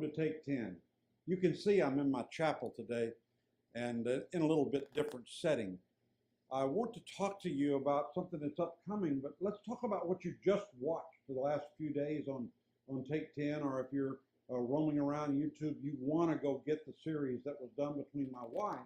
Welcome to Take 10. You can see I'm in my chapel today and in a little bit different setting. I want to talk to you about something that's upcoming, but let's talk about what you just watched for the last few days on Take 10, or if you're roaming around YouTube, you want to go get the series that was done between my wife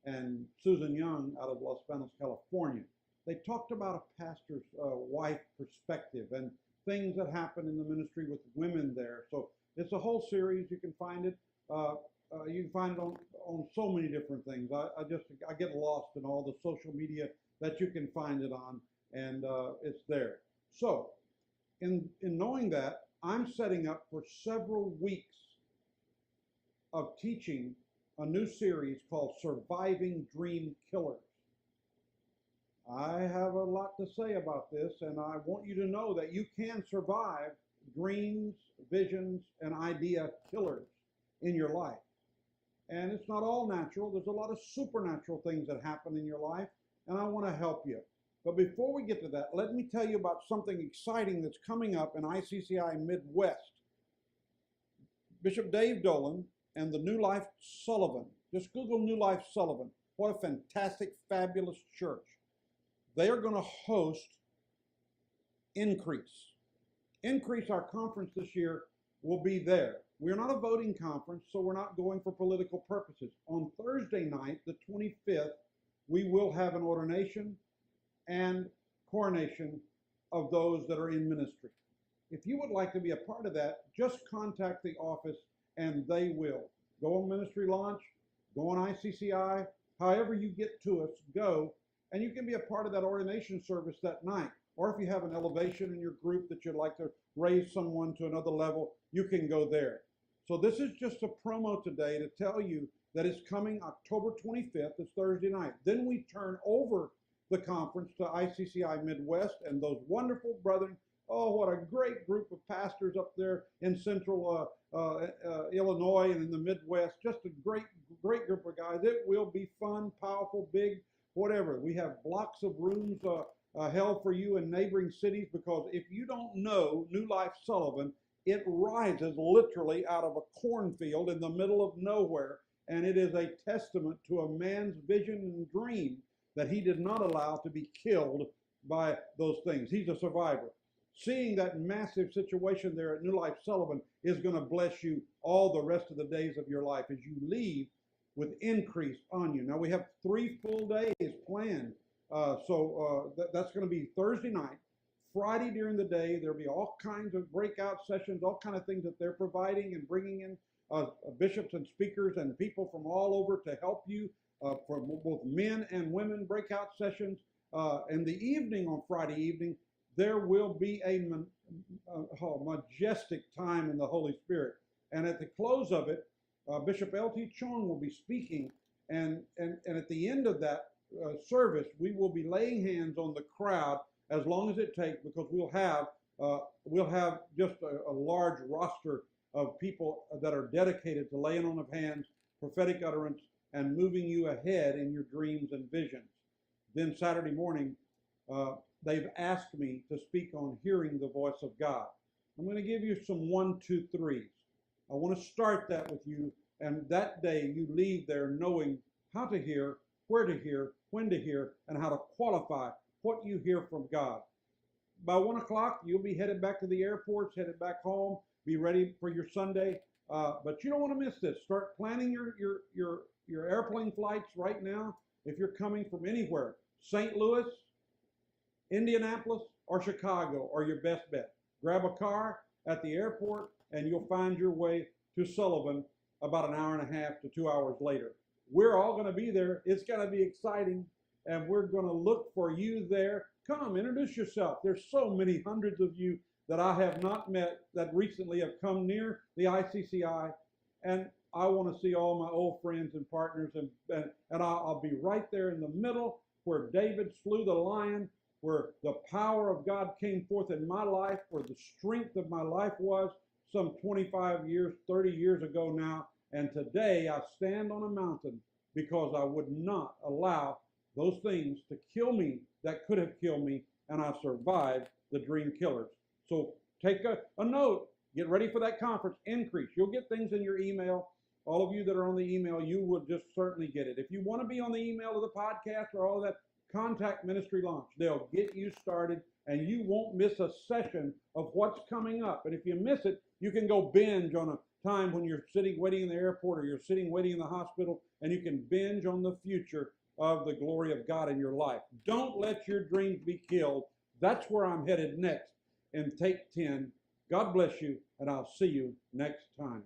and Susan Young out of Los Banos, California. They talked about a pastor's wife perspective and things that happen in the ministry with women there. So it's a whole series. You can find it. You can find it on so many different things. I get lost in all the social media that you can find it on, and it's there. So in knowing that, I'm setting up for several weeks of teaching a new series called Surviving Dream Killers. I have a lot to say about this, and I want you to know that you can survive dreams, visions, and idea killers in your life. And it's not all natural. There's a lot of supernatural things that happen in your life, and I want to help you. But before we get to that, let me tell you about something exciting that's coming up in ICCI Midwest. Bishop Dave Dolan and the New Life Sullivan. Just Google New Life Sullivan. What a fantastic, fabulous church. They are going to host Increase. Increase, our conference this year, will be there. We're not a voting conference, so we're not going for political purposes. On Thursday night, the 25th, we will have an ordination and coronation of those that are in ministry. If you would like to be a part of that, just contact the office and they will. Go on Ministry Launch, go on ICCI, however you get to us, go, and you can be a part of that ordination service that night. Or if you have an elevation in your group that you'd like to raise someone to another level, you can go there. So this is just a promo today to tell you that it's coming October 25th, it's Thursday night. Then we turn over the conference to ICCI Midwest and those wonderful brethren. Oh, what a great group of pastors up there in central Illinois and in the Midwest. Just a great group of guys. It will be fun, powerful, big, whatever. We have blocks of rooms held for you in neighboring cities, because if you don't know New Life Sullivan, it rises literally out of a cornfield in the middle of nowhere, and it is a testament to a man's vision and dream that he did not allow to be killed by those things. He's a survivor. Seeing that massive situation there at New Life Sullivan is going to bless you all the rest of the days of your life as you leave with increase on you. Now, we have 3 full days planned. That's going to be Thursday night. Friday during the day, there'll be all kinds of breakout sessions, all kinds of things that they're providing and bringing in bishops and speakers and people from all over to help you for both men and women breakout sessions. In the evening, on Friday evening, there will be a majestic time in the Holy Spirit. And at the close of it, Bishop L.T. Chong will be speaking. And at the end of that service, we will be laying hands on the crowd as long as it takes, because we'll have just a large roster of people that are dedicated to laying on of hands, prophetic utterance, and moving you ahead in your dreams and visions. Then Saturday morning, they've asked me to speak on hearing the voice of God. I'm going to give you some 1, 2, 3s. I want to start that with you, and that day you leave there knowing how to hear, where to hear, when to hear, and how to qualify what you hear from God. By 1 o'clock, you'll be headed back to the airports, headed back home, be ready for your Sunday. But you don't want to miss this. Start planning your airplane flights right now. If you're coming from anywhere, St. Louis, Indianapolis, or Chicago are your best bet. Grab a car at the airport, and you'll find your way to Sullivan about an hour and a half to 2 hours later. We're all going to be there. It's going to be exciting, and we're going to look for you there. Come, introduce yourself. There's so many hundreds of you that I have not met that recently have come near the ICCI, and I want to see all my old friends and partners, and I'll be right there in the middle where David slew the lion, where the power of God came forth in my life, where the strength of my life was some 25 years, 30 years ago now. And today I stand on a mountain because I would not allow those things to kill me that could have killed me, and I survived the dream killers. So take a note. Get ready for that conference. Increase. You'll get things in your email. All of you that are on the email, you will just certainly get it. If you want to be on the email of the podcast or all of that, contact Ministry Launch. They'll get you started, and you won't miss a session of what's coming up. And if you miss it, you can go binge on a time when you're sitting waiting in the airport or you're sitting waiting in the hospital, and you can binge on the future of the glory of God in your life. Don't let your dreams be killed. That's where I'm headed next in Take 10. God bless you, and I'll see you next time.